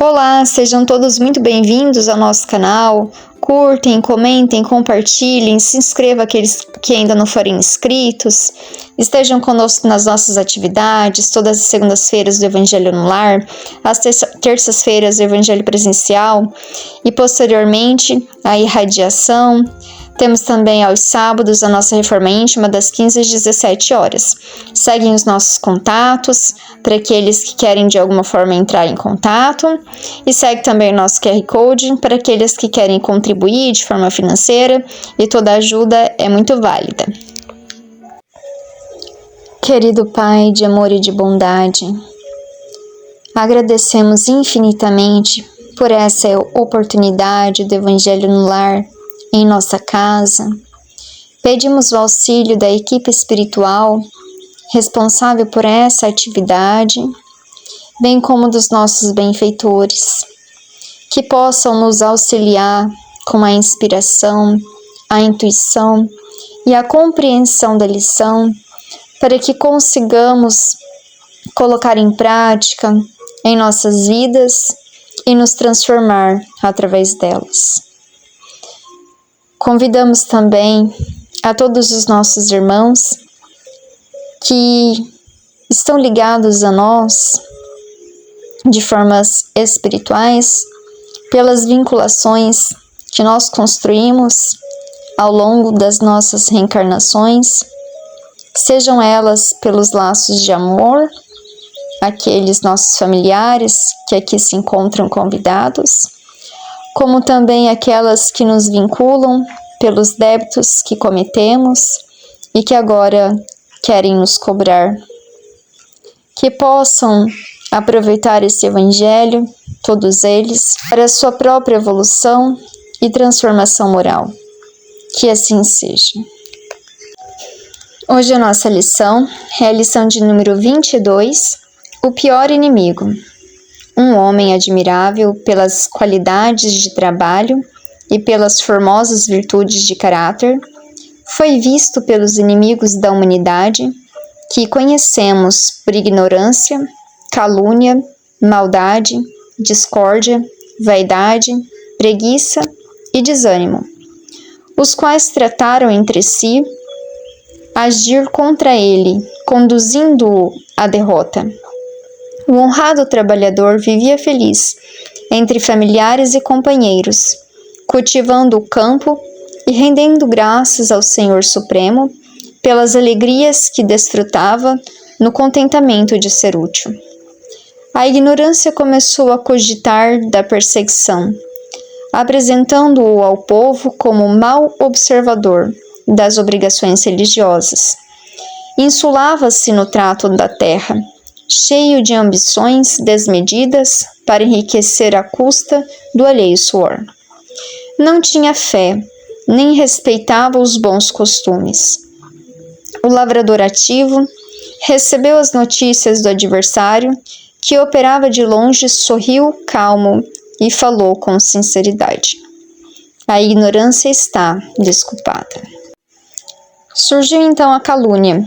Olá, sejam todos muito bem-vindos ao nosso canal. Curtem, comentem, compartilhem, se inscrevam aqueles que ainda não forem inscritos. Estejam conosco nas nossas atividades, todas as segundas-feiras do Evangelho no Lar, às terças-feiras do Evangelho Presencial e posteriormente a irradiação. Temos também aos sábados a nossa Reforma Íntima das 15 às 17 horas. Seguem os nossos contatos para aqueles que querem de alguma forma entrar em contato e segue também o nosso QR Code para aqueles que querem contribuir de forma financeira e toda ajuda é muito válida. Querido Pai de amor e de bondade, agradecemos infinitamente por essa oportunidade do Evangelho no Lar em nossa casa. Pedimos o auxílio da equipe espiritual responsável por essa atividade, bem como dos nossos benfeitores, que possam nos auxiliar com a inspiração, a intuição e a compreensão da lição, para que consigamos colocar em prática em nossas vidas e nos transformar através delas. Convidamos também a todos os nossos irmãos que estão ligados a nós de formas espirituais pelas vinculações que nós construímos ao longo das nossas reencarnações, sejam elas pelos laços de amor, aqueles nossos familiares que aqui se encontram convidados, como também aquelas que nos vinculam pelos débitos que cometemos e que agora querem nos cobrar. Que possam aproveitar esse Evangelho, todos eles, para a sua própria evolução e transformação moral. Que assim seja. Hoje a nossa lição é a lição de número 22, o pior inimigo. Um homem admirável pelas qualidades de trabalho e pelas formosas virtudes de caráter, foi visto pelos inimigos da humanidade, que conhecemos por ignorância, calúnia, maldade, discórdia, vaidade, preguiça e desânimo, os quais trataram entre si agir contra ele, conduzindo-o à derrota. O honrado trabalhador vivia feliz, entre familiares e companheiros, cultivando o campo e rendendo graças ao Senhor Supremo pelas alegrias que desfrutava no contentamento de ser útil. A ignorância começou a cogitar da perseguição, apresentando-o ao povo como mau observador das obrigações religiosas. Insulava-se no trato da terra, cheio de ambições desmedidas para enriquecer à custa do alheio suor. Não tinha fé, nem respeitava os bons costumes. O lavrador ativo recebeu as notícias do adversário, que operava de longe, sorriu calmo e falou com sinceridade. A ignorância está desculpada. Surgiu então a calúnia,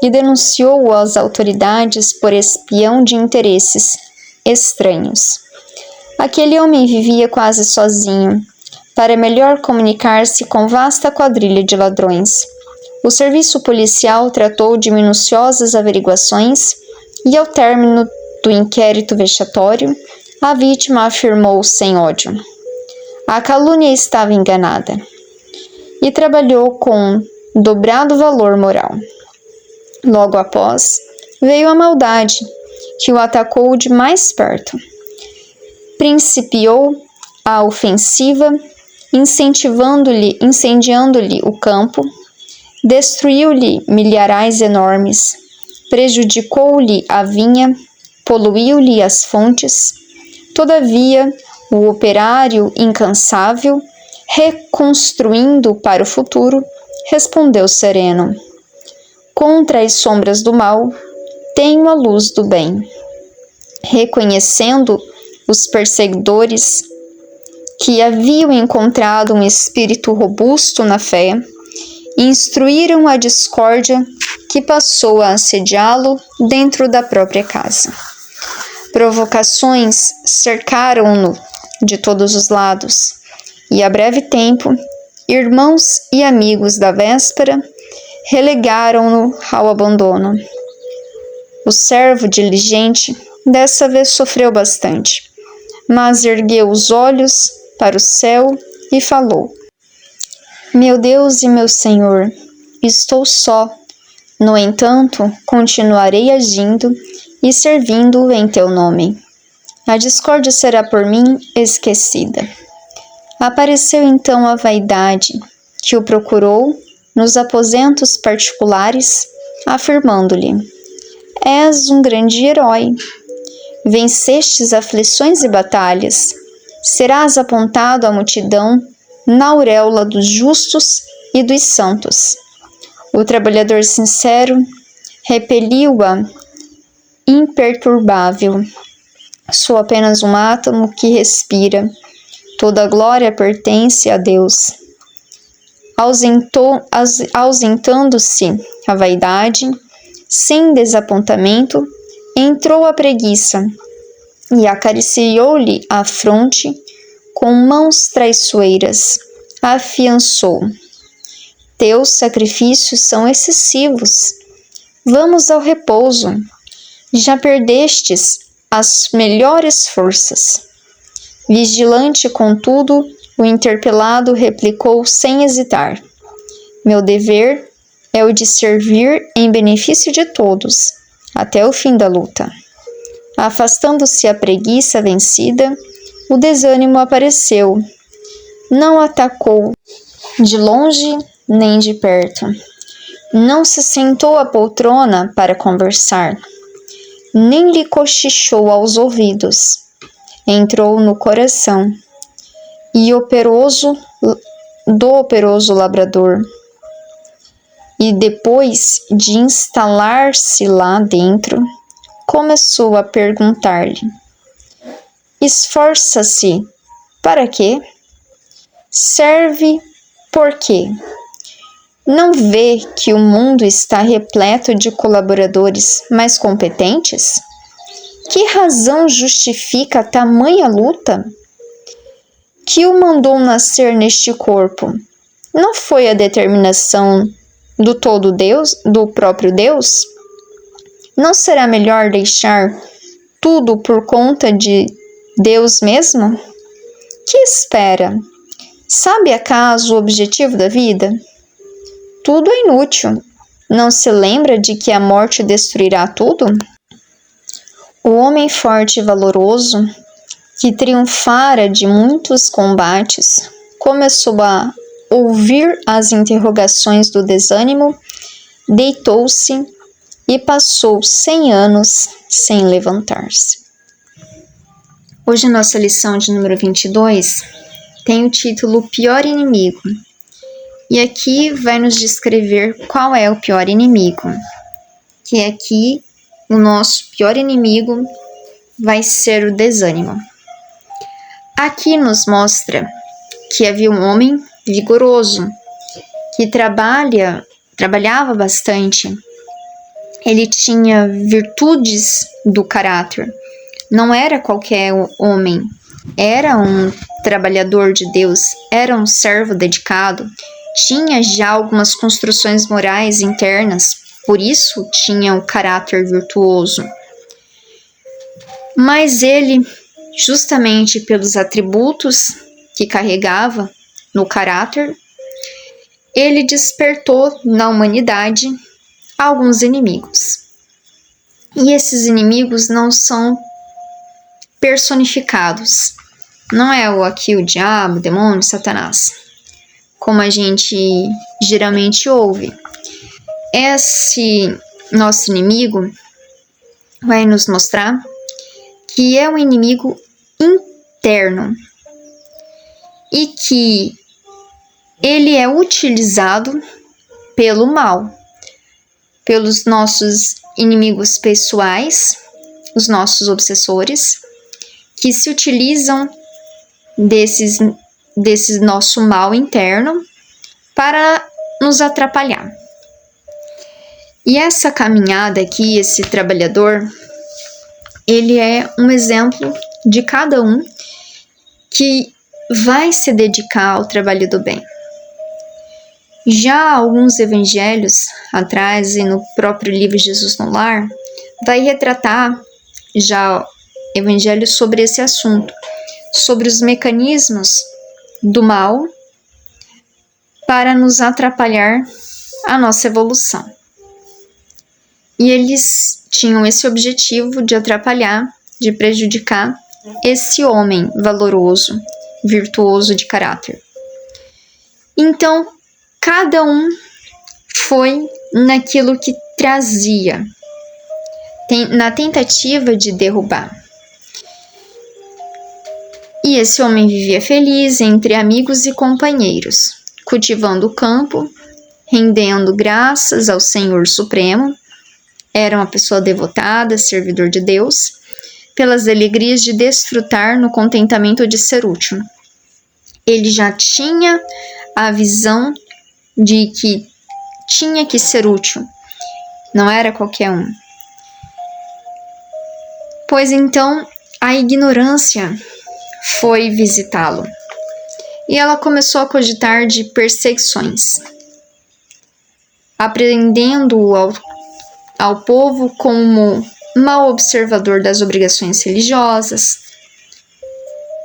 e denunciou-o às autoridades por espião de interesses estranhos. Aquele homem vivia quase sozinho, para melhor comunicar-se com vasta quadrilha de ladrões. O serviço policial tratou de minuciosas averiguações e, ao término do inquérito vexatório, a vítima afirmou sem ódio: a calúnia estava enganada, e trabalhou com dobrado valor moral. Logo após, veio a maldade, que o atacou de mais perto. Principiou a ofensiva, incendiando-lhe o campo, destruiu-lhe milharais enormes, prejudicou-lhe a vinha, poluiu-lhe as fontes. Todavia, o operário incansável, reconstruindo para o futuro, respondeu sereno: contra as sombras do mal, tenho a luz do bem. Reconhecendo os perseguidores que haviam encontrado um espírito robusto na fé, instruíram a discórdia que passou a assediá-lo dentro da própria casa. provocações cercaram-no de todos os lados, e a breve tempo, irmãos e amigos da véspera relegaram-no ao abandono. O servo diligente dessa vez sofreu bastante, mas ergueu os olhos para o céu e falou: Meu Deus e meu Senhor, estou só. No entanto, continuarei agindo e servindo em teu nome. A discórdia será por mim esquecida. Apareceu então a vaidade, que o procurou nos aposentos particulares, afirmando-lhe: És um grande herói. Vencestes aflições e batalhas. Serás apontado à multidão na auréola dos justos e dos santos. O trabalhador sincero repeliu-a imperturbável. Sou apenas um átomo que respira. Toda a glória pertence a Deus. Ausentando-se a vaidade, sem desapontamento, entrou a preguiça e acariciou-lhe a fronte com mãos traiçoeiras. Afiançou: Teus sacrifícios são excessivos. Vamos ao repouso. Já perdestes as melhores forças. Vigilante, contudo, o interpelado replicou sem hesitar: Meu dever é o de servir em benefício de todos, até o fim da luta. Afastando-se a preguiça vencida, o desânimo apareceu. Não atacou de longe nem de perto. Não se sentou à poltrona para conversar, nem lhe cochichou aos ouvidos. Entrou no coração e do operoso labrador, e depois de instalar-se lá dentro, começou a perguntar-lhe: Esforça-se para quê? Serve por quê? Não vê que o mundo está repleto de colaboradores mais competentes? Que razão justifica tamanha luta? Que o mandou nascer neste corpo? Não foi a determinação do todo Deus, do próprio Deus? Não será melhor deixar tudo por conta de Deus mesmo? Que espera? Sabe acaso o objetivo da vida? Tudo é inútil. Não se lembra de que a morte destruirá tudo? O homem forte e valoroso, que triunfara de muitos combates, começou a ouvir as interrogações do desânimo, deitou-se e passou 100 anos sem levantar-se. Hoje a nossa lição de número 22 tem o título Pior Inimigo. E aqui vai nos descrever qual é o pior inimigo. Que aqui o nosso pior inimigo vai ser o desânimo. Aqui nos mostra que havia um homem vigoroso, que trabalhava bastante. Ele tinha virtudes do caráter. Não era qualquer homem. Era um trabalhador de Deus, era um servo dedicado. Tinha já algumas construções morais internas, por isso tinha um caráter virtuoso. Mas ele, justamente pelos atributos que carregava no caráter, ele despertou na humanidade alguns inimigos. E esses inimigos não são personificados. Não é aqui o diabo, o demônio, Satanás, como a gente geralmente ouve. Esse nosso inimigo vai nos mostrar que é um inimigo interno e que ele é utilizado pelo mal, pelos nossos inimigos pessoais, os nossos obsessores, que se utilizam desse nosso mal interno para nos atrapalhar. E essa caminhada aqui, esse trabalhador, ele é um exemplo de cada um que vai se dedicar ao trabalho do bem. Já alguns evangelhos atrás e no próprio livro Jesus no Lar, vai retratar já evangelhos sobre esse assunto, sobre os mecanismos do mal para nos atrapalhar a nossa evolução. E eles tinham esse objetivo de atrapalhar, de prejudicar esse homem valoroso, virtuoso de caráter. Então, cada um foi naquilo que trazia, na tentativa de derrubar. E esse homem vivia feliz entre amigos e companheiros, cultivando o campo, rendendo graças ao Senhor Supremo. Era uma pessoa devotada, servidor de Deus, pelas alegrias de desfrutar no contentamento de ser útil. Ele já tinha a visão de que tinha que ser útil, não era qualquer um. Pois então a ignorância foi visitá-lo e ela começou a cogitar de perseguições, aprendendo ao povo como mau observador das obrigações religiosas,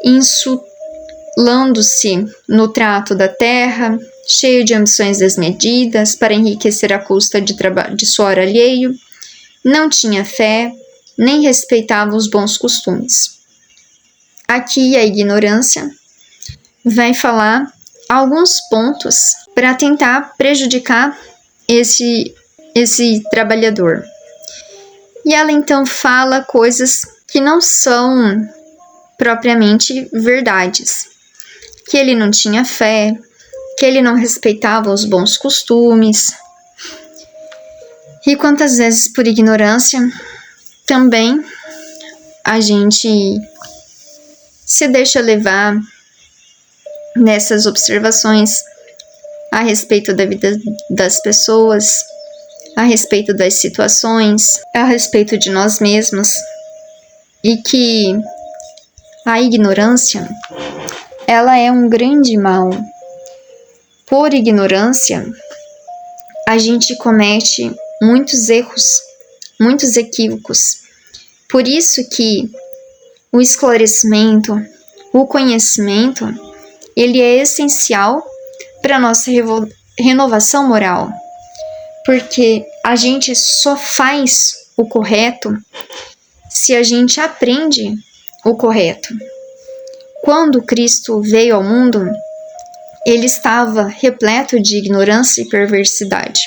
insulando-se no trato da terra, cheio de ambições desmedidas para enriquecer à custa de suor alheio, não tinha fé, nem respeitava os bons costumes. Aqui a ignorância vai falar alguns pontos para tentar prejudicar esse trabalhador. E ela então fala coisas que não são propriamente verdades, que ele não tinha fé, que ele não respeitava os bons costumes. E quantas vezes por ignorância também a gente se deixa levar nessas observações a respeito da vida das pessoas, a respeito das situações, a respeito de nós mesmos, e que a ignorância, ela é um grande mal. Por ignorância, a gente comete muitos erros, muitos equívocos. Por isso que o esclarecimento, o conhecimento, ele é essencial para a nossa renovação moral. Porque a gente só faz o correto se a gente aprende o correto. Quando Cristo veio ao mundo, ele estava repleto de ignorância e perversidade.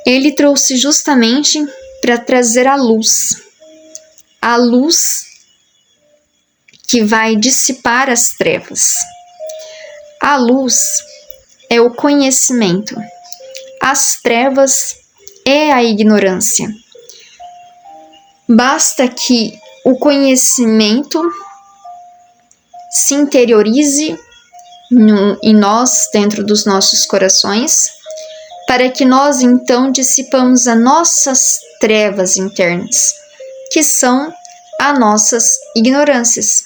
Ele trouxe justamente para trazer a luz que vai dissipar as trevas. A luz é o conhecimento. As trevas é a ignorância. Basta que o conhecimento se interiorize em nós, dentro dos nossos corações, para que nós então dissipamos as nossas trevas internas, que são as nossas ignorâncias,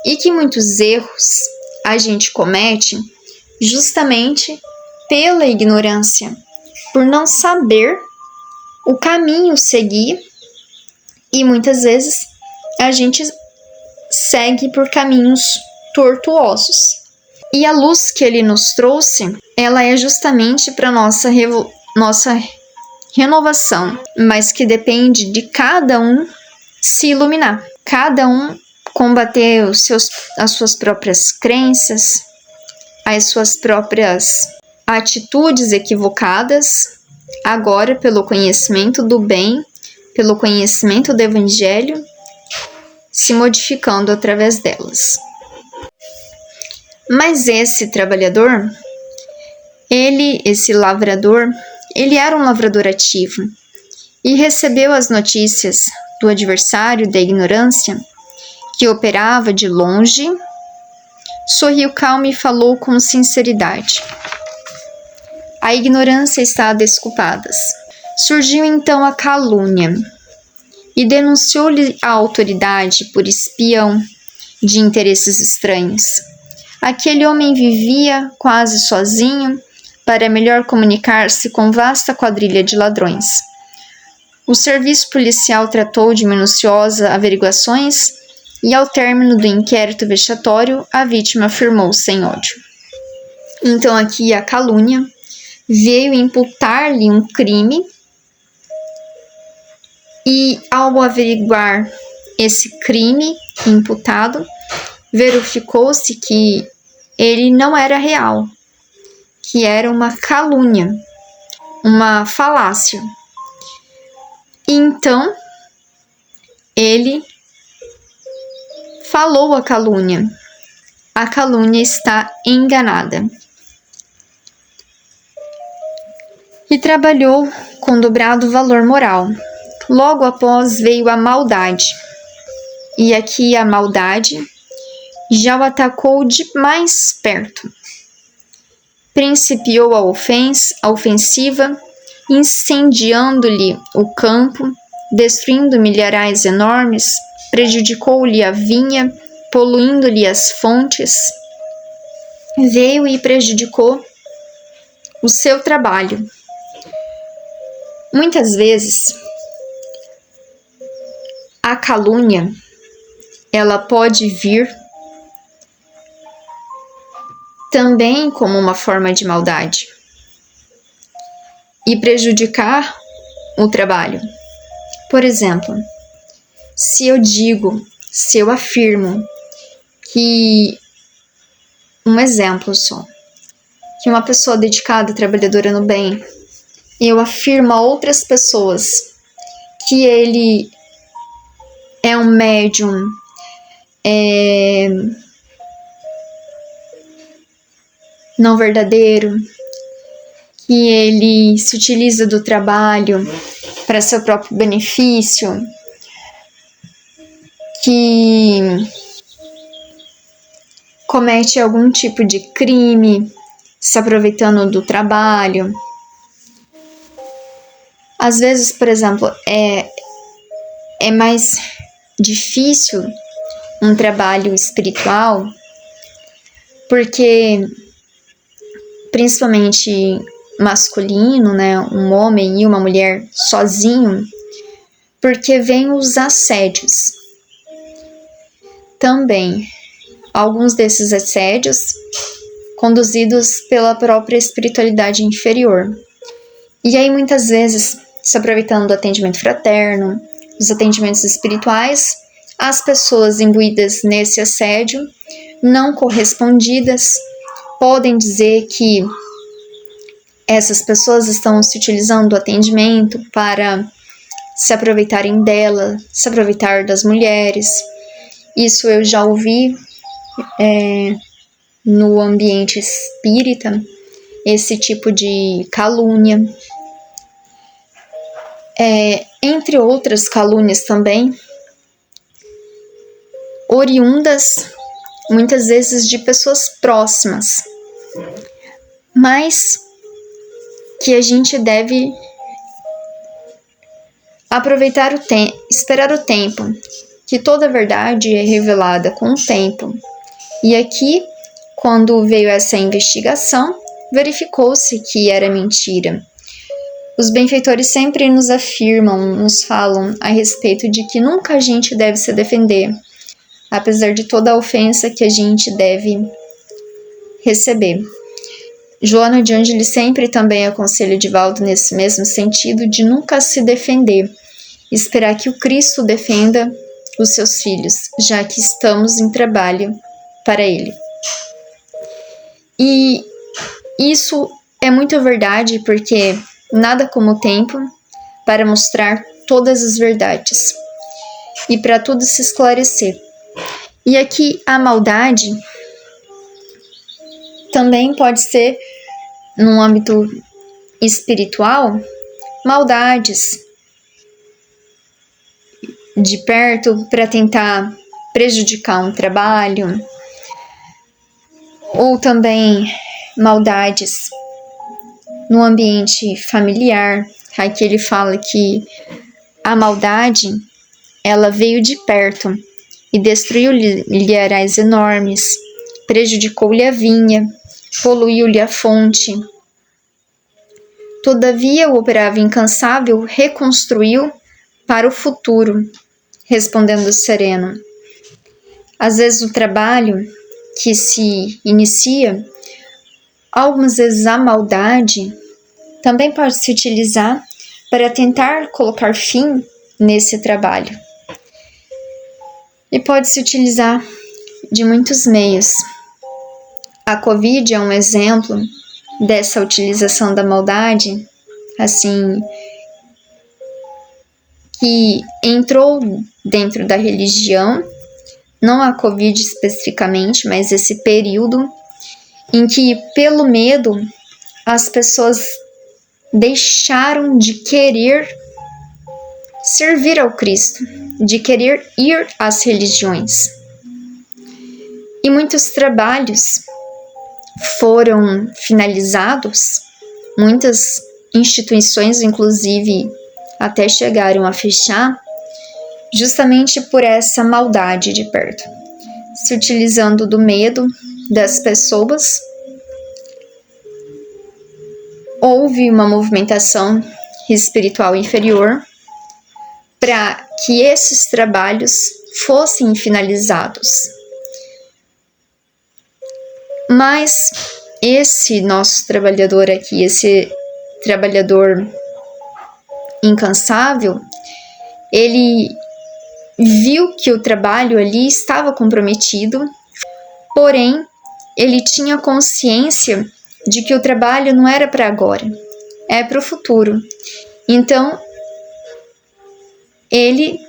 e que muitos erros a gente comete justamente pela ignorância, por não saber o caminho seguir, e muitas vezes a gente segue por caminhos tortuosos. E a luz que ele nos trouxe, ela é justamente para nossa renovação, mas que depende de cada um se iluminar, cada um combater as suas próprias crenças, as suas próprias atitudes equivocadas, agora pelo conhecimento do bem, pelo conhecimento do Evangelho, se modificando através delas. Mas esse trabalhador, esse lavrador, ele era um lavrador ativo e recebeu as notícias do adversário da ignorância, que operava de longe, sorriu calmo e falou com sinceridade. A ignorância está a desculpadas. Surgiu então a calúnia. e denunciou-lhe a autoridade por espião de interesses estranhos. Aquele homem vivia quase sozinho para melhor comunicar-se com vasta quadrilha de ladrões. O serviço policial tratou de minuciosas averiguações e, ao término do inquérito vexatório, a vítima afirmou sem ódio. Então, aqui a calúnia veio imputar-lhe um crime e, ao averiguar esse crime imputado, verificou-se que ele não era real, que era uma calúnia, uma falácia. Então, ele falou a calúnia. A calúnia está enganada. E trabalhou com dobrado valor moral. Logo após veio a maldade. E aqui a maldade já o atacou de mais perto. Principiou a ofensiva, incendiando-lhe o campo, destruindo milharais enormes, prejudicou-lhe a vinha, poluindo-lhe as fontes. Veio e prejudicou o seu trabalho. Muitas vezes, a calúnia, ela pode vir também como uma forma de maldade e prejudicar o trabalho. Por exemplo, se eu afirmo que, um exemplo só, que uma pessoa dedicada, trabalhadora no bem, eu afirmo a outras pessoas que ele é um médium, não verdadeiro, que ele se utiliza do trabalho para seu próprio benefício, que comete algum tipo de crime se aproveitando do trabalho. Às vezes, por exemplo, é mais difícil um trabalho espiritual, porque principalmente masculino, né, um homem e uma mulher sozinho, porque vem os assédios. Também, alguns desses assédios conduzidos pela própria espiritualidade inferior. E aí, muitas vezes, se aproveitando do atendimento fraterno, dos atendimentos espirituais, as pessoas imbuídas nesse assédio, não correspondidas, podem dizer que essas pessoas estão se utilizando do atendimento para se aproveitarem dela, se aproveitar das mulheres. Isso eu já ouvi no ambiente espírita, esse tipo de calúnia. Entre outras calúnias também, oriundas muitas vezes de pessoas próximas, mas que a gente deve aproveitar esperar o tempo, que toda verdade é revelada com o tempo. E aqui, quando veio essa investigação, verificou-se que era mentira. Os benfeitores sempre nos afirmam, nos falam a respeito de que nunca a gente deve se defender, apesar de toda a ofensa que a gente deve receber. Joana de Ângeles sempre também aconselha Divaldo nesse mesmo sentido de nunca se defender, esperar que o Cristo defenda os seus filhos, já que estamos em trabalho para Ele. E isso é muito verdade, porque nada como o tempo para mostrar todas as verdades e para tudo se esclarecer. E aqui a maldade também pode ser, num âmbito espiritual, maldades de perto para tentar prejudicar um trabalho, ou também maldades no ambiente familiar. Aqui ele fala que a maldade ela veio de perto e destruiu-lhe milharais enormes, prejudicou-lhe a vinha, poluiu-lhe a fonte. Todavia o operável incansável reconstruiu para o futuro, respondendo sereno. Às vezes o trabalho que se inicia, algumas vezes a maldade, também pode se utilizar para tentar colocar fim nesse trabalho. E pode se utilizar de muitos meios. A Covid é um exemplo dessa utilização da maldade, assim, que entrou dentro da religião, não a Covid especificamente, mas esse período em que, pelo medo, as pessoas deixaram de querer servir ao Cristo, de querer ir às religiões. E muitos trabalhos foram finalizados, muitas instituições, inclusive, até chegaram a fechar, justamente por essa maldade de perto, se utilizando do medo das pessoas. Houve uma movimentação espiritual inferior para que esses trabalhos fossem finalizados. Mas esse nosso trabalhador aqui, esse trabalhador incansável, ele viu que o trabalho ali estava comprometido, porém, ele tinha consciência de que o trabalho não era para agora, é para o futuro. Então, ele,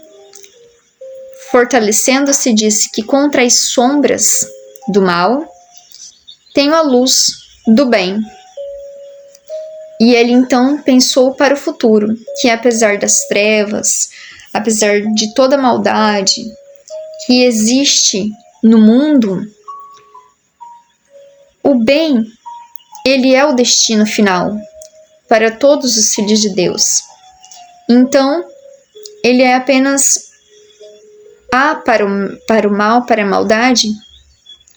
fortalecendo-se, disse que contra as sombras do mal, tenho a luz do bem. E ele então pensou para o futuro, que apesar das trevas, apesar de toda a maldade que existe no mundo, o bem, ele é o destino final para todos os filhos de Deus. Então, ele é apenas para o mal, para a maldade,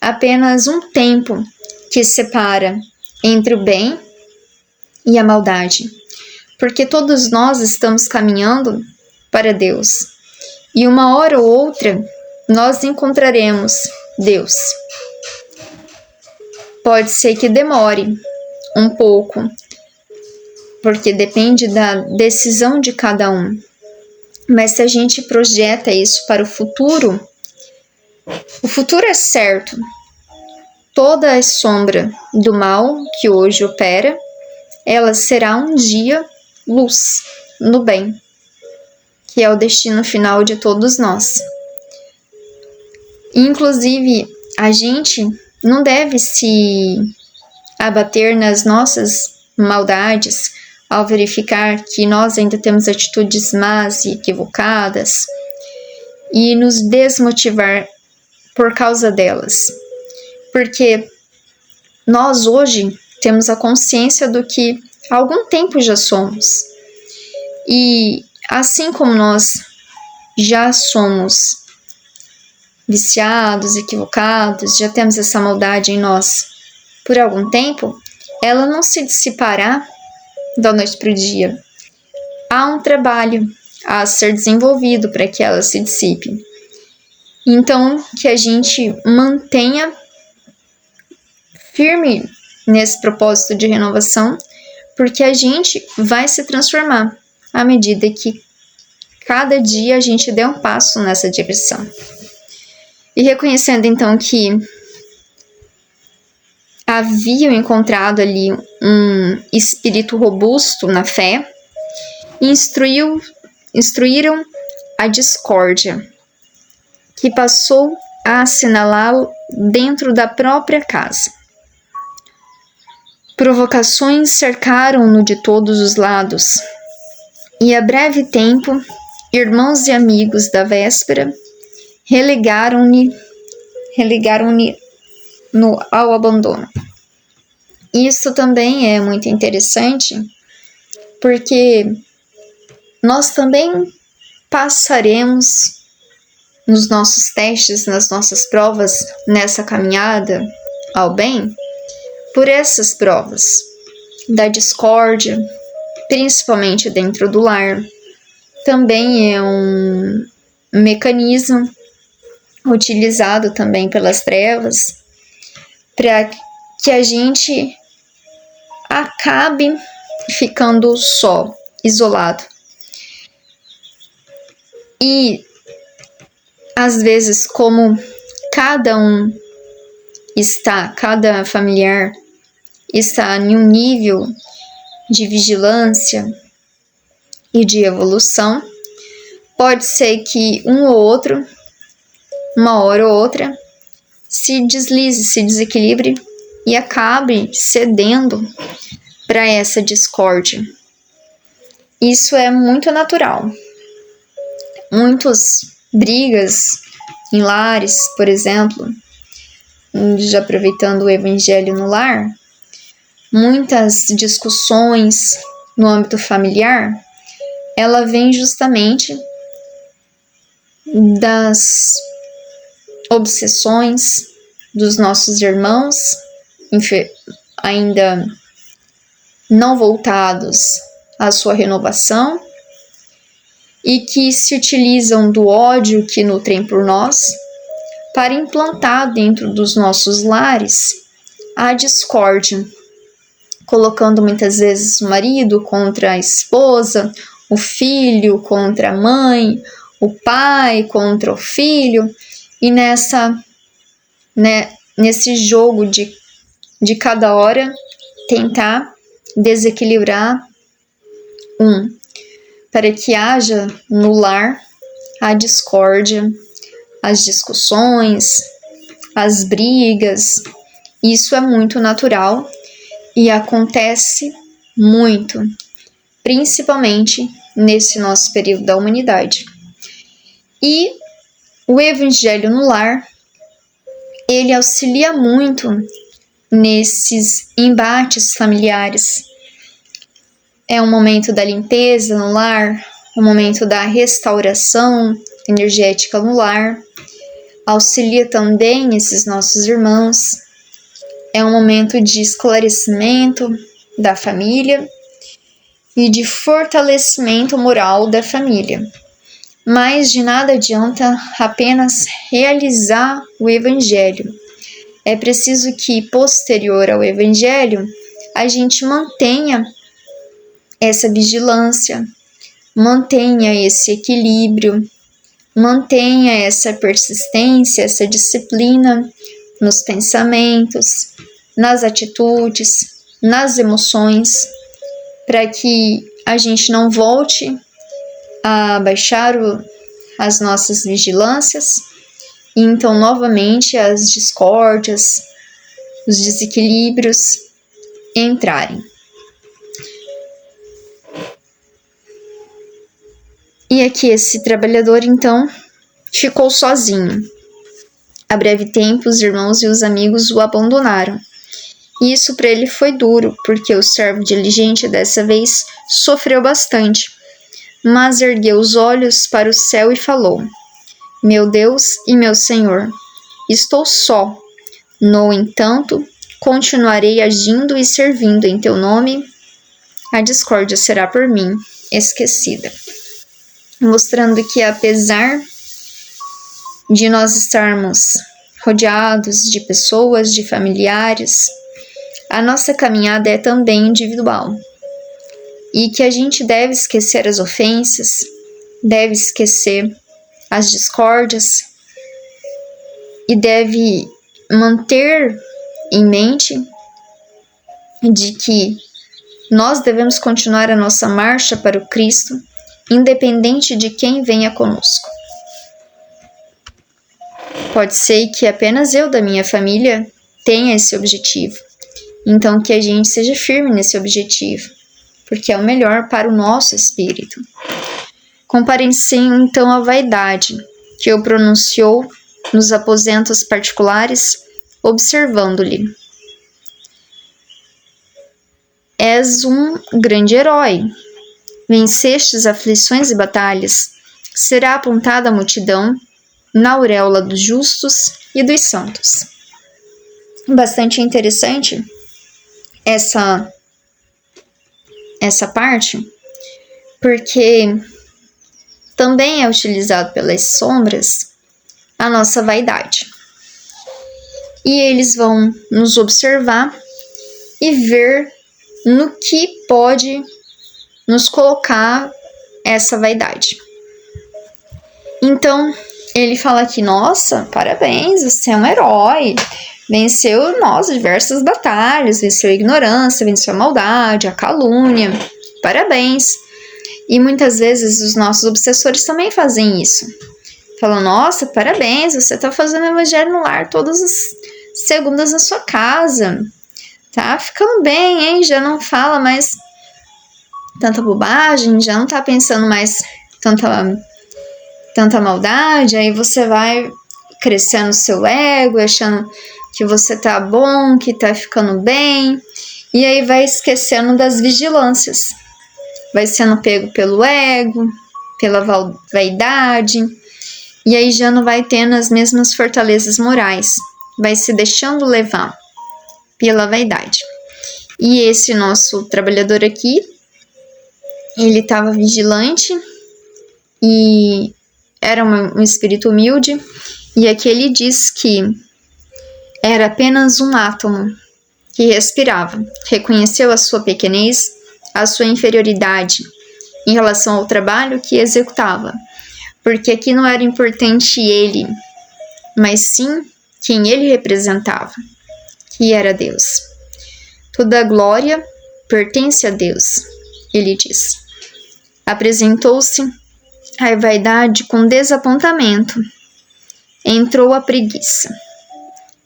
apenas um tempo que separa entre o bem e a maldade, porque todos nós estamos caminhando para Deus, e uma hora ou outra nós encontraremos Deus. Pode ser que demore um pouco, porque depende da decisão de cada um, mas se a gente projeta isso para o futuro é certo. Toda a sombra do mal que hoje opera, ela será um dia luz no bem, que é o destino final de todos nós. Inclusive, a gente não deve se abater nas nossas maldades ao verificar que nós ainda temos atitudes más e equivocadas e nos desmotivar por causa delas. Porque nós hoje temos a consciência do que há algum tempo já somos. E assim como nós já somos viciados, equivocados, já temos essa maldade em nós por algum tempo, ela não se dissipará da noite para o dia. Há um trabalho a ser desenvolvido para que ela se dissipe. Então, que a gente mantenha firme nesse propósito de renovação, porque a gente vai se transformar à medida que cada dia a gente der um passo nessa direção. E reconhecendo então que haviam encontrado ali um espírito robusto na fé, instruíram a discórdia, que passou a assinalá-lo dentro da própria casa. Provocações cercaram-no de todos os lados, e a breve tempo, irmãos e amigos da véspera relegaram-no ao abandono. Isso também é muito interessante, porque nós também passaremos nos nossos testes, nas nossas provas, nessa caminhada ao bem, por essas provas da discórdia, principalmente dentro do lar. Também é um mecanismo utilizado também pelas trevas para que a gente acabe ficando só, isolado. E às vezes, como cada familiar está em um nível de vigilância e de evolução, pode ser que um ou outro, uma hora ou outra, se deslize, se desequilibre e acabe cedendo para essa discórdia. Isso é muito natural. Muitas brigas em lares, por exemplo, já aproveitando o evangelho no lar, muitas discussões no âmbito familiar, ela vem justamente das obsessões dos nossos irmãos, ainda não voltados à sua renovação, e que se utilizam do ódio que nutrem por nós para implantar dentro dos nossos lares a discórdia, colocando muitas vezes o marido contra a esposa, o filho contra a mãe, o pai contra o filho, e nesse jogo de cada hora tentar desequilibrar para que haja no lar a discórdia, as discussões, as brigas. Isso é muito natural e acontece muito, principalmente nesse nosso período da humanidade. E o Evangelho no lar, ele auxilia muito nesses embates familiares. É um momento da limpeza no lar, um momento da restauração energética no lar, auxilia também esses nossos irmãos. É um momento de esclarecimento da família e de fortalecimento moral da família. Mas de nada adianta apenas realizar o Evangelho. É preciso que, posterior ao Evangelho, a gente mantenha essa vigilância, mantenha esse equilíbrio, mantenha essa persistência, essa disciplina nos pensamentos, nas atitudes, nas emoções, para que a gente não volte a baixar as nossas vigilâncias e então novamente as discórdias, os desequilíbrios entrarem. E aqui esse trabalhador, então, ficou sozinho. A breve tempo, os irmãos e os amigos o abandonaram. E isso para ele foi duro, porque o servo diligente dessa vez sofreu bastante. Mas ergueu os olhos para o céu e falou: Meu Deus e meu Senhor, estou só. No entanto, continuarei agindo e servindo em teu nome. A discórdia será por mim esquecida. Mostrando que, apesar de nós estarmos rodeados de pessoas, de familiares, a nossa caminhada é também individual. E que a gente deve esquecer as ofensas, deve esquecer as discórdias e deve manter em mente de que nós devemos continuar a nossa marcha para o Cristo, independente de quem venha conosco. Pode ser que apenas eu da minha família tenha esse objetivo. Então que a gente seja firme nesse objetivo, porque é o melhor para o nosso espírito. Comparem-se então a vaidade, que eu pronunciou nos aposentos particulares, observando-lhe: És um grande herói. Vencestes aflições e batalhas, será apontada a multidão na auréola dos justos e dos santos. Bastante interessante essa parte, porque também é utilizado pelas sombras a nossa vaidade. E eles vão nos observar e ver no que pode nos colocar essa vaidade. Então, ele fala aqui, nossa, parabéns, você é um herói, venceu, diversas batalhas, venceu a ignorância, venceu a maldade, a calúnia, parabéns. E muitas vezes os nossos obsessores também fazem isso. Falam, nossa, parabéns, você está fazendo evangelho no lar todas as segundas na sua casa. Tá ficando bem, hein? Já não fala mais tanta bobagem, já não tá pensando mais tanta maldade. Aí você vai crescendo o seu ego, achando que você tá bom, que tá ficando bem. E aí vai esquecendo das vigilâncias. Vai sendo pego pelo ego, pela vaidade. E aí já não vai tendo as mesmas fortalezas morais. Vai se deixando levar pela vaidade. E esse nosso trabalhador aqui, ele estava vigilante e era um espírito humilde. E aqui ele diz que era apenas um átomo que respirava. Reconheceu a sua pequenez, a sua inferioridade em relação ao trabalho que executava. Porque aqui não era importante ele, mas sim quem ele representava, que era Deus. Toda a glória pertence a Deus, ele diz. Apresentou-se a vaidade com desapontamento. Entrou a preguiça.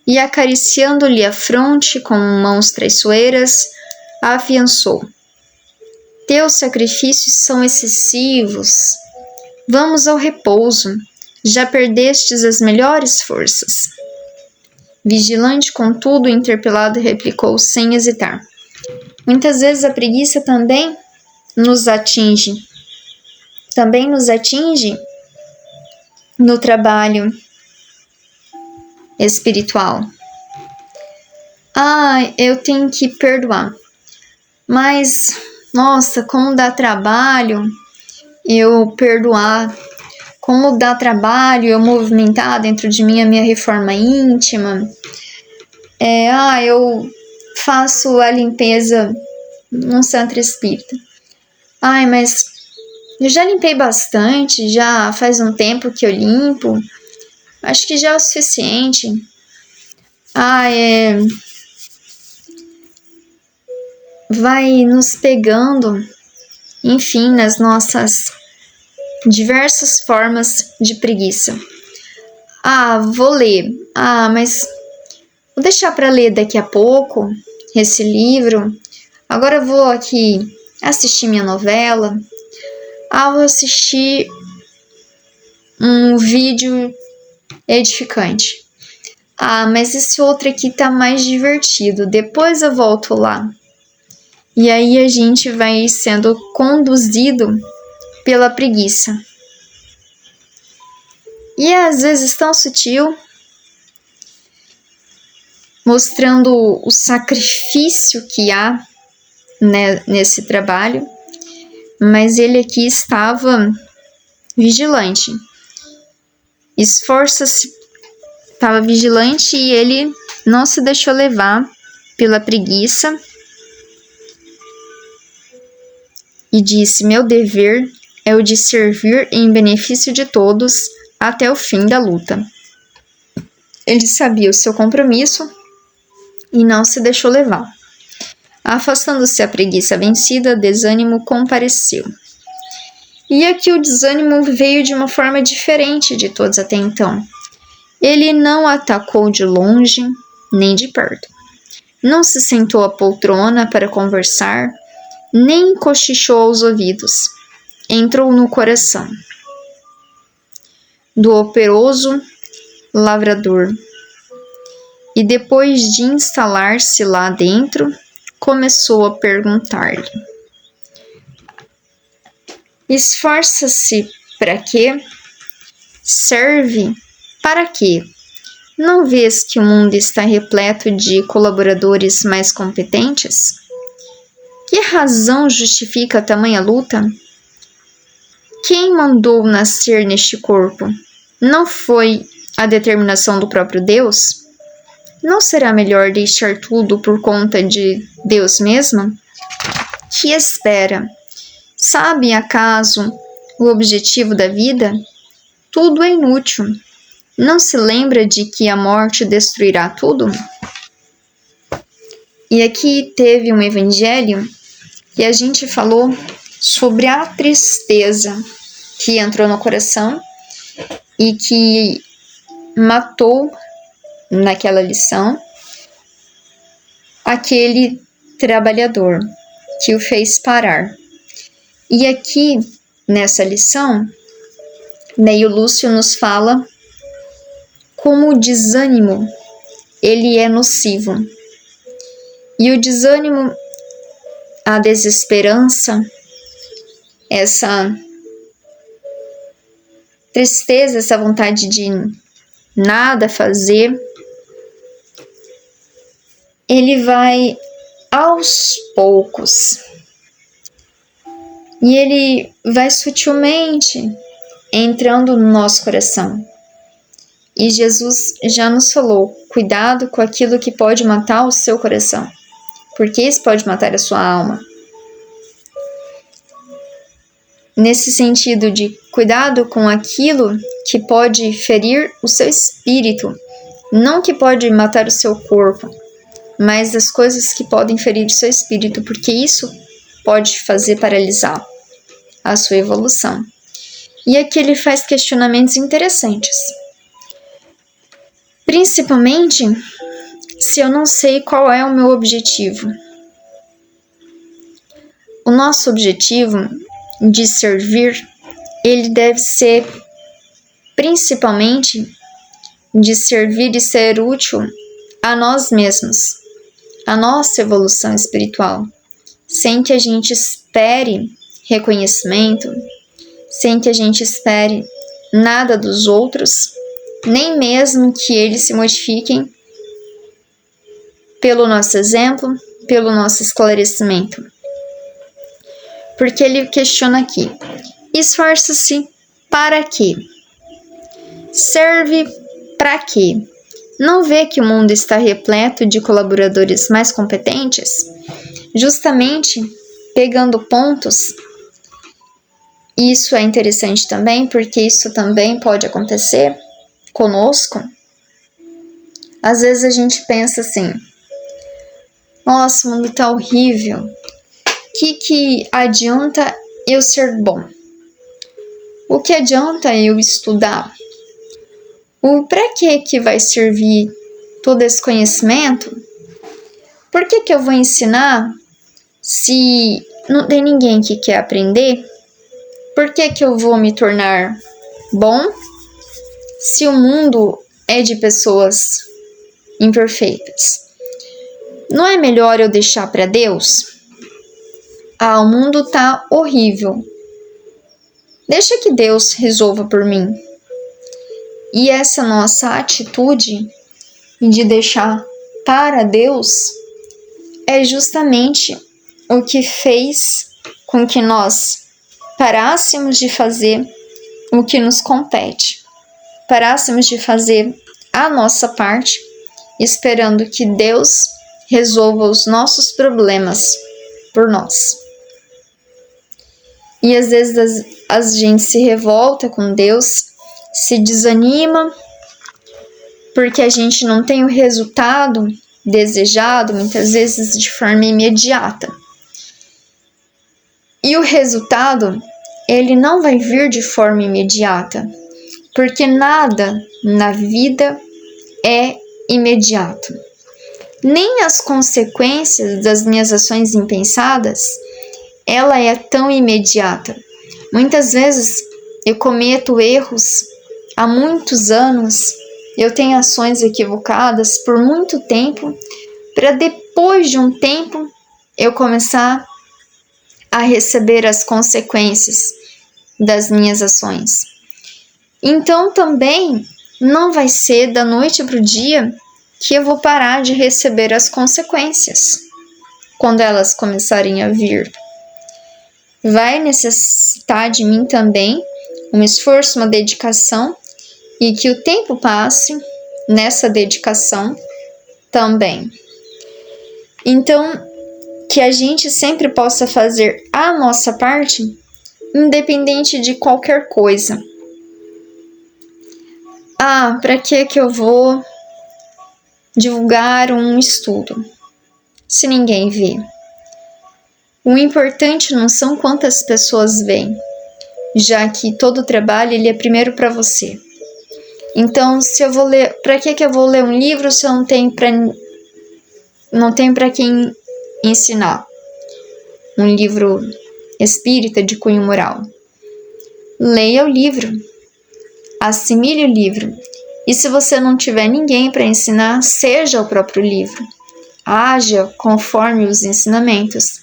E acariciando-lhe a fronte com mãos traiçoeiras, a afiançou. Teus sacrifícios são excessivos. Vamos ao repouso. Já perdestes as melhores forças. Vigilante, contudo, interpelado, replicou sem hesitar. Muitas vezes a preguiça também nos atinge. Também nos atinge no trabalho espiritual. Eu tenho que perdoar. Mas, nossa, como dá trabalho eu perdoar. Como dá trabalho eu movimentar dentro de mim a minha reforma íntima. Eu faço a limpeza num centro espírita. Mas eu já limpei bastante, já faz um tempo que eu limpo. Acho que já é o suficiente. Vai nos pegando, enfim, nas nossas diversas formas de preguiça. Vou ler. Mas vou deixar para ler daqui a pouco esse livro. Agora eu vou aqui assistir minha novela. Vou assistir um vídeo edificante. Mas esse outro aqui tá mais divertido. Depois eu volto lá. E aí a gente vai sendo conduzido pela preguiça. E às vezes tão sutil, mostrando o sacrifício que há, né, nesse trabalho, mas ele aqui estava vigilante. Esforça-se, estava vigilante e ele não se deixou levar pela preguiça e disse: meu dever é o de servir em benefício de todos até o fim da luta. Ele sabia o seu compromisso e não se deixou levar. Afastando-se a preguiça vencida, desânimo compareceu. E aqui o desânimo veio de uma forma diferente de todos até então. Ele não atacou de longe nem de perto. Não se sentou à poltrona para conversar, nem cochichou aos ouvidos. Entrou no coração do operoso lavrador. E depois de instalar-se lá dentro, começou a perguntar-lhe: esforça-se para quê? Serve para quê? Não vês que o mundo está repleto de colaboradores mais competentes? Que razão justifica tamanha luta? Quem mandou nascer neste corpo? Não foi a determinação do próprio Deus? Não será melhor deixar tudo por conta de Deus mesmo? Que espera? Sabe acaso o objetivo da vida? Tudo é inútil. Não se lembra de que a morte destruirá tudo? E aqui teve um evangelho e a gente falou sobre a tristeza que entrou no coração e que matou naquela lição aquele trabalhador que o fez parar. E aqui nessa lição, Neio Lúcio nos fala como o desânimo ele é nocivo. E o desânimo, a desesperança, essa tristeza, essa vontade de nada fazer, ele vai aos poucos. E ele vai sutilmente entrando no nosso coração. E Jesus já nos falou, cuidado com aquilo que pode matar o seu coração, porque isso pode matar a sua alma. Nesse sentido de cuidado com aquilo que pode ferir o seu espírito, não que pode matar o seu corpo, mas as coisas que podem ferir o seu espírito, porque isso pode fazer paralisar a sua evolução. E aqui ele faz questionamentos interessantes. Principalmente, se eu não sei qual é o meu objetivo. O nosso objetivo de servir, ele deve ser principalmente de servir e ser útil a nós mesmos, a nossa evolução espiritual, sem que a gente espere reconhecimento, sem que a gente espere nada dos outros, nem mesmo que eles se modifiquem pelo nosso exemplo, pelo nosso esclarecimento. Porque ele questiona aqui, esforça-se para quê? Serve para quê? Não vê que o mundo está repleto de colaboradores mais competentes? Justamente pegando pontos, isso é interessante também, porque isso também pode acontecer conosco. Às vezes a gente pensa assim, nossa, o mundo está horrível, que adianta eu ser bom? O que adianta eu estudar? Para que vai servir todo esse conhecimento? Por que eu vou ensinar se não tem ninguém que quer aprender? Por que eu vou me tornar bom se o mundo é de pessoas imperfeitas? Não é melhor eu deixar para Deus? O mundo tá horrível. Deixa que Deus resolva por mim. E essa nossa atitude de deixar para Deus é justamente o que fez com que nós parássemos de fazer o que nos compete, parássemos de fazer a nossa parte, esperando que Deus resolva os nossos problemas por nós. E às vezes a gente se revolta com Deus, se desanima, porque a gente não tem o resultado desejado, muitas vezes de forma imediata. E o resultado, ele não vai vir de forma imediata, porque nada na vida é imediato. Nem as consequências das minhas ações impensadas, ela é tão imediata. Muitas vezes eu cometo erros há muitos anos, eu tenho ações equivocadas por muito tempo, para depois de um tempo eu começar a receber as consequências das minhas ações. Então também não vai ser da noite para o dia que eu vou parar de receber as consequências quando elas começarem a vir. Vai necessitar de mim também um esforço, uma dedicação, e que o tempo passe nessa dedicação também. Então, que a gente sempre possa fazer a nossa parte, independente de qualquer coisa. Para que eu vou divulgar um estudo se ninguém vê? O importante não são quantas pessoas veem, já que todo trabalho ele é primeiro para você. Então, se eu vou ler, para que eu vou ler um livro se eu não tenho para quem ensinar? Um livro espírita de cunho moral. Leia o livro, assimile o livro. E se você não tiver ninguém para ensinar, seja o próprio livro. Haja conforme os ensinamentos,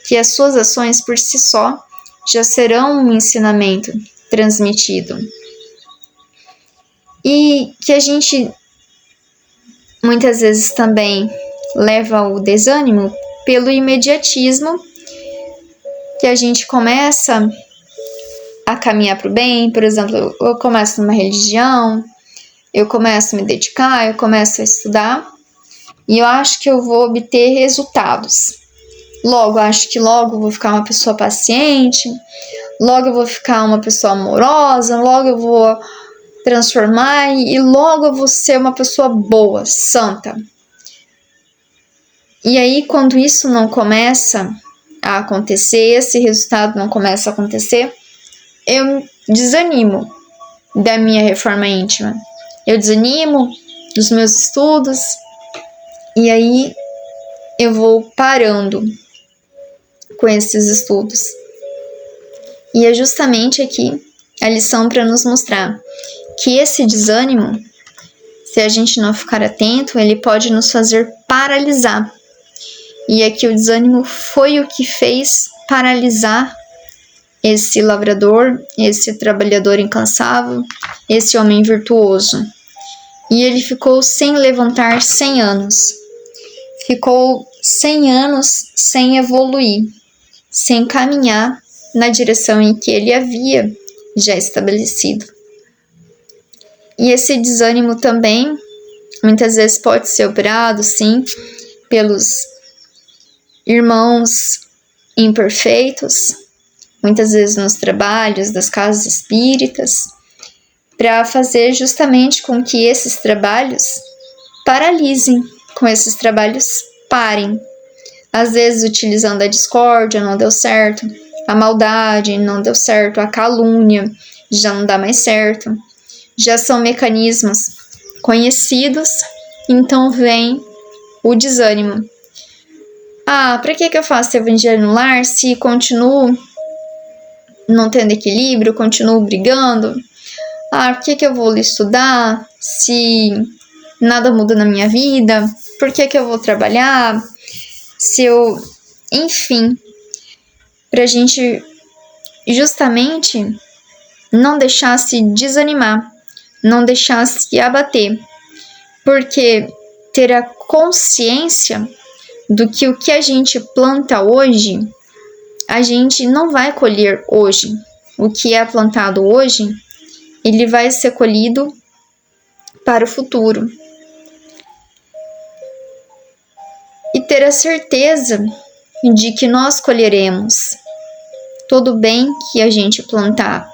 que as suas ações por si só já serão um ensinamento transmitido. E que a gente muitas vezes também leva ao desânimo pelo imediatismo, que a gente começa a caminhar para o bem. Por exemplo, eu começo numa religião, eu começo a me dedicar, eu começo a estudar, e eu acho que eu vou obter resultados. Acho que logo eu vou ficar uma pessoa paciente, logo eu vou ficar uma pessoa amorosa, logo eu vou transformar e logo eu vou ser uma pessoa boa, santa. E aí, quando isso não começa a acontecer, esse resultado não começa a acontecer, eu desanimo da minha reforma íntima. Eu desanimo dos meus estudos e aí eu vou parando com esses estudos. E é justamente aqui a lição para nos mostrar que esse desânimo, se a gente não ficar atento, ele pode nos fazer paralisar. E aqui o desânimo foi o que fez paralisar esse lavrador, esse trabalhador incansável, esse homem virtuoso. E ele ficou sem levantar 100 anos. Ficou 100 anos sem evoluir, sem caminhar na direção em que ele havia já estabelecido. E esse desânimo também, muitas vezes pode ser operado, sim, pelos irmãos imperfeitos, muitas vezes nos trabalhos das casas espíritas, para fazer justamente com que esses trabalhos paralisem, com esses trabalhos parem. Às vezes utilizando a discórdia, não deu certo, a maldade não deu certo, a calúnia já não dá mais certo. Já são mecanismos conhecidos, então vem o desânimo. Para que eu faço evangelho no lar se continuo não tendo equilíbrio, continuo brigando? Por que eu vou estudar se nada muda na minha vida? Por que eu vou trabalhar se eu... Enfim, para a gente justamente não deixar se desanimar, não deixar se abater, porque ter a consciência do que o que a gente planta hoje, a gente não vai colher hoje. O que é plantado hoje, ele vai ser colhido para o futuro. E ter a certeza de que nós colheremos todo o bem que a gente plantar.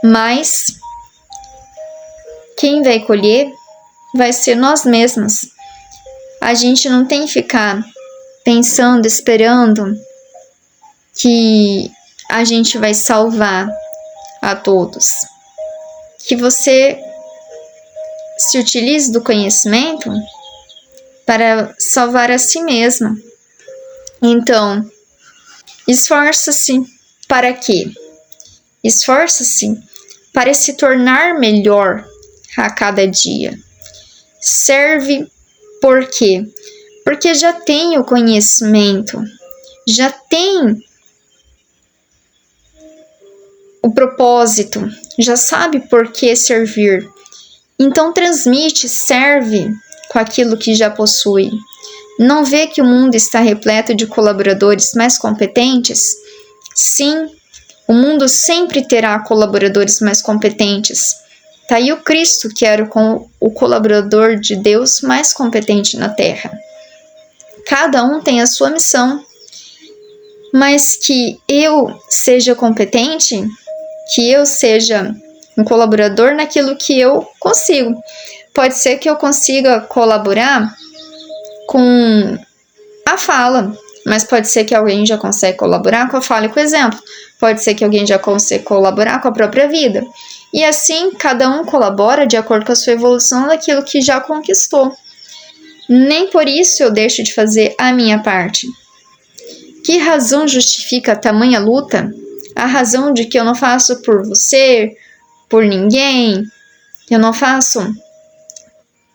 Mas quem vai colher vai ser nós mesmos. A gente não tem que ficar pensando, esperando que a gente vai salvar a todos. Que você se utilize do conhecimento para salvar a si mesmo. Então, esforça-se para quê? Esforça-se para se tornar melhor a cada dia. Serve por quê? Porque já tem o conhecimento, já tem o propósito, já sabe por que servir. Então transmite, serve com aquilo que já possui. Não vê que o mundo está repleto de colaboradores mais competentes? Sim, o mundo sempre terá colaboradores mais competentes. Tá aí o Cristo, que era o colaborador de Deus mais competente na Terra. Cada um tem a sua missão, mas que eu seja competente, que eu seja um colaborador naquilo que eu consigo. Pode ser que eu consiga colaborar com a fala, mas pode ser que alguém já consegue colaborar com a fala e com o exemplo. Pode ser que alguém já consiga colaborar com a própria vida. E assim, cada um colabora de acordo com a sua evolução daquilo que já conquistou. Nem por isso eu deixo de fazer a minha parte. Que razão justifica tamanha luta? A razão de que eu não faço por você, por ninguém, eu não faço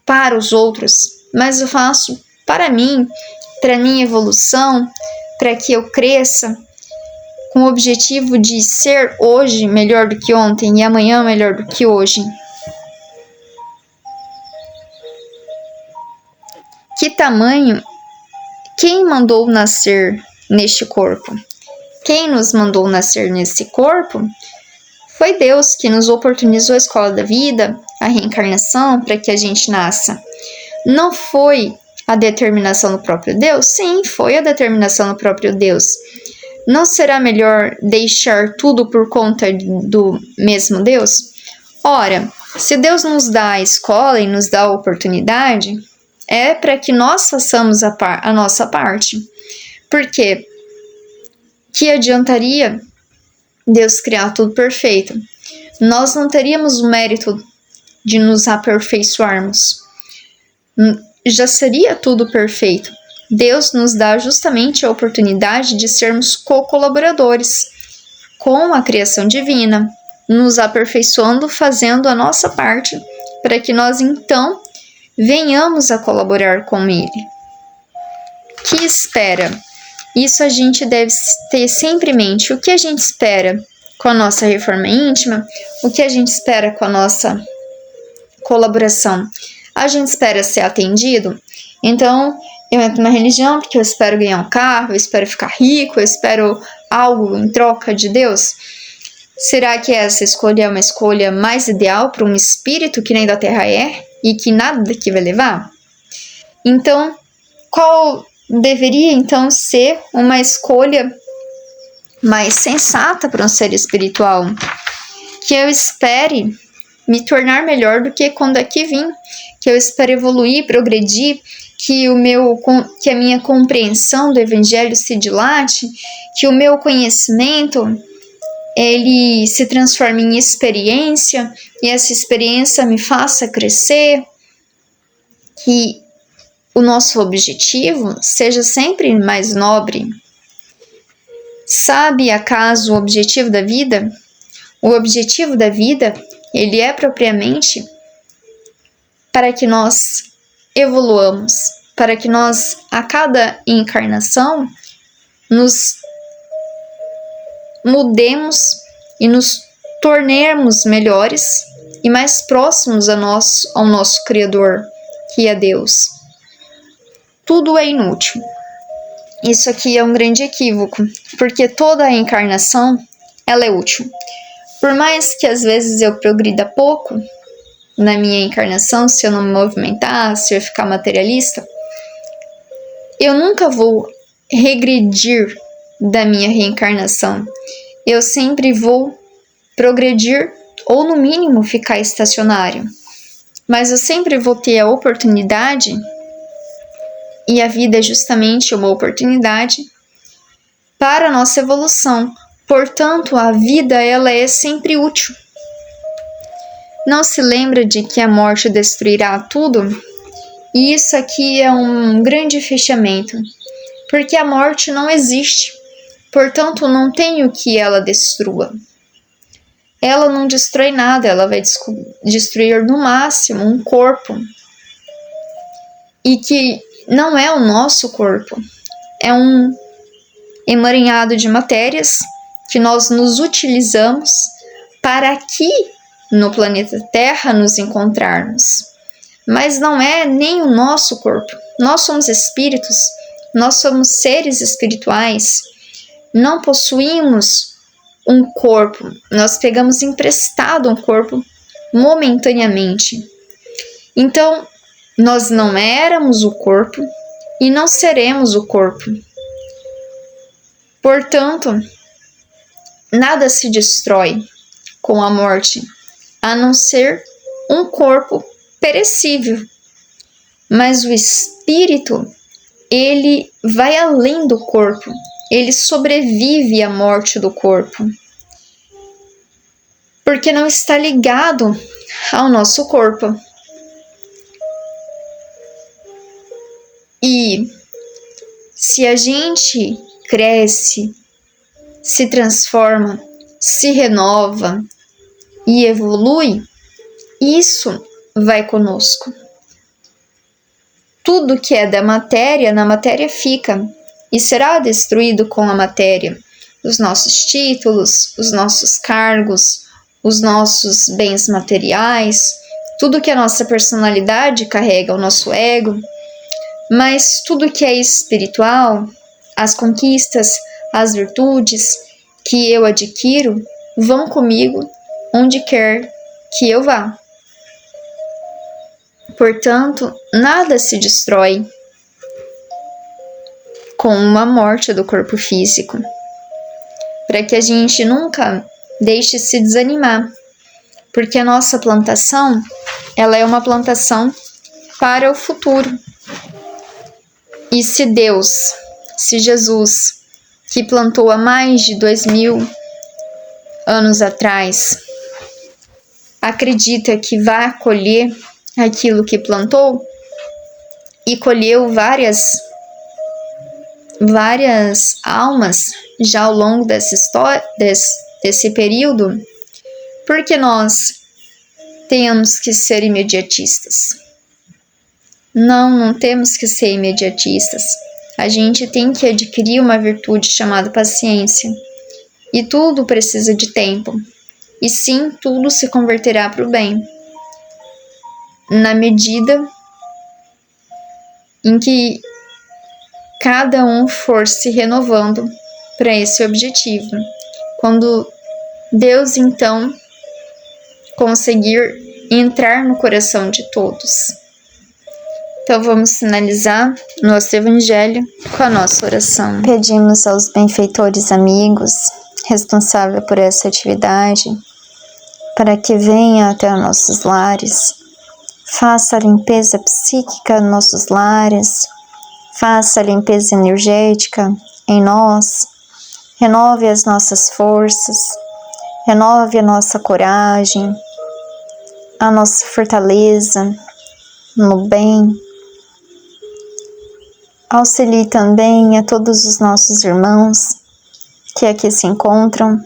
para os outros, mas eu faço para mim, para minha evolução, para que eu cresça, com o objetivo de ser hoje melhor do que ontem e amanhã melhor do que hoje. Que tamanho? Quem mandou nascer neste corpo? Quem nos mandou nascer nesse corpo? Foi Deus que nos oportunizou a escola da vida, a reencarnação, para que a gente nasça. Não foi a determinação do próprio Deus? Sim, foi a determinação do próprio Deus. Não será melhor deixar tudo por conta do mesmo Deus? Ora, se Deus nos dá a escola e nos dá a oportunidade, é para que nós façamos a nossa parte. Por quê? Que adiantaria Deus criar tudo perfeito? Nós não teríamos o mérito de nos aperfeiçoarmos. Já seria tudo perfeito. Deus nos dá justamente a oportunidade de sermos co-colaboradores com a criação divina, nos aperfeiçoando, fazendo a nossa parte, para que nós então venhamos a colaborar com Ele. Que espera? Isso a gente deve ter sempre em mente. O que a gente espera com a nossa reforma íntima? O que a gente espera com a nossa colaboração? A gente espera ser atendido? Então, eu entro numa religião porque eu espero ganhar um carro, eu espero ficar rico, eu espero algo em troca de Deus. Será que essa escolha é uma escolha mais ideal para um espírito que nem da Terra é e que nada daqui vai levar? Então, qual deveria então ser uma escolha mais sensata para um ser espiritual? Que eu espere me tornar melhor do que quando aqui vim, que eu espere evoluir, progredir, que a minha compreensão do Evangelho se dilate, que o meu conhecimento ele se transforme em experiência e essa experiência me faça crescer, que o nosso objetivo seja sempre mais nobre. Sabe acaso o objetivo da vida? O objetivo da vida, ele é propriamente para que nós evoluamos, para que nós, a cada encarnação, nos mudemos e nos tornemos melhores e mais próximos ao nosso Criador, que é Deus. Tudo é inútil. Isso aqui é um grande equívoco, porque toda a encarnação, ela é útil. Por mais que às vezes eu progrida pouco na minha encarnação, se eu não me movimentar, se eu ficar materialista, eu nunca vou regredir da minha reencarnação. Eu sempre vou progredir ou no mínimo ficar estacionário. Mas eu sempre vou ter a oportunidade, e a vida é justamente uma oportunidade para a nossa evolução. Portanto, a vida ela é sempre útil. Não se lembra de que a morte destruirá tudo? E isso aqui é um grande fechamento, porque a morte não existe. Portanto, não tem o que ela destrua. Ela não destrói nada, ela vai destruir no máximo um corpo. E que não é o nosso corpo, é um emaranhado de matérias que nós nos utilizamos para aqui no planeta Terra nos encontrarmos. Mas não é nem o nosso corpo. Nós somos espíritos, nós somos seres espirituais, não possuímos um corpo, nós pegamos emprestado um corpo momentaneamente. Então, nós não éramos o corpo e não seremos o corpo. Portanto, nada se destrói com a morte, a não ser um corpo perecível. Mas o espírito, ele vai além do corpo, ele sobrevive à morte do corpo, porque não está ligado ao nosso corpo. E se a gente cresce, se transforma, se renova e evolui, isso vai conosco. Tudo que é da matéria, na matéria fica e será destruído com a matéria. Os nossos títulos, os nossos cargos, os nossos bens materiais, tudo que a nossa personalidade carrega, o nosso ego. Mas tudo que é espiritual, as conquistas, as virtudes que eu adquiro, vão comigo onde quer que eu vá. Portanto, nada se destrói com a morte do corpo físico, para que a gente nunca deixe se desanimar, porque a nossa plantação, ela é uma plantação para o futuro. E se Deus, se Jesus, que plantou há mais de 2000 anos atrás, acredita que vai colher aquilo que plantou e colheu várias almas já ao longo dessa história, desse período, porque nós temos que ser imediatistas. Não temos que ser imediatistas. A gente tem que adquirir uma virtude chamada paciência. E tudo precisa de tempo. E sim, tudo se converterá para o bem, na medida em que cada um for se renovando para esse objetivo. Quando Deus, então, conseguir entrar no coração de todos. Então vamos finalizar nosso evangelho com a nossa oração. Pedimos aos benfeitores amigos, responsáveis por essa atividade, para que venha até nossos lares, faça a limpeza psíquica nos nossos lares, faça a limpeza energética em nós, renove as nossas forças, renove a nossa coragem, a nossa fortaleza no bem. Auxilie também a todos os nossos irmãos que aqui se encontram,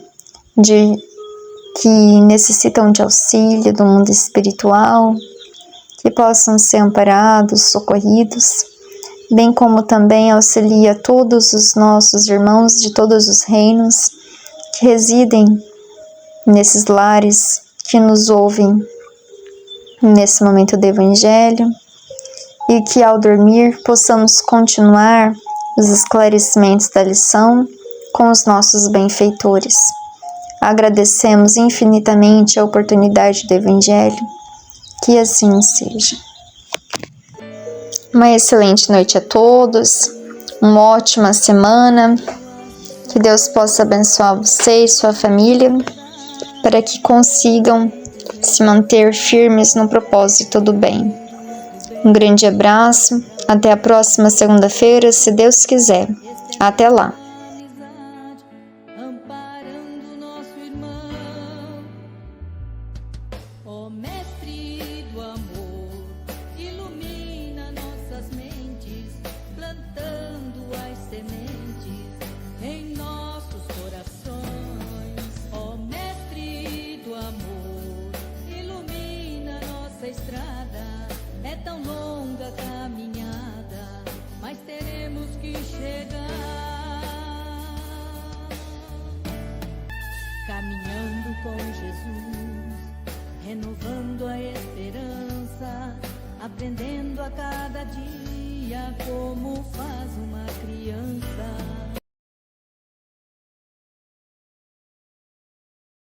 que necessitam de auxílio do mundo espiritual, que possam ser amparados, socorridos, bem como também auxilia todos os nossos irmãos de todos os reinos que residem nesses lares, que nos ouvem nesse momento do Evangelho, e que ao dormir possamos continuar os esclarecimentos da lição com os nossos benfeitores. Agradecemos infinitamente a oportunidade do Evangelho, que assim seja. Uma excelente noite a todos, uma ótima semana, que Deus possa abençoar você e sua família, para que consigam se manter firmes no propósito do bem. Um grande abraço, até a próxima segunda-feira, se Deus quiser. Até lá! É tão longa a caminhada, mas teremos que chegar. como faz uma criança.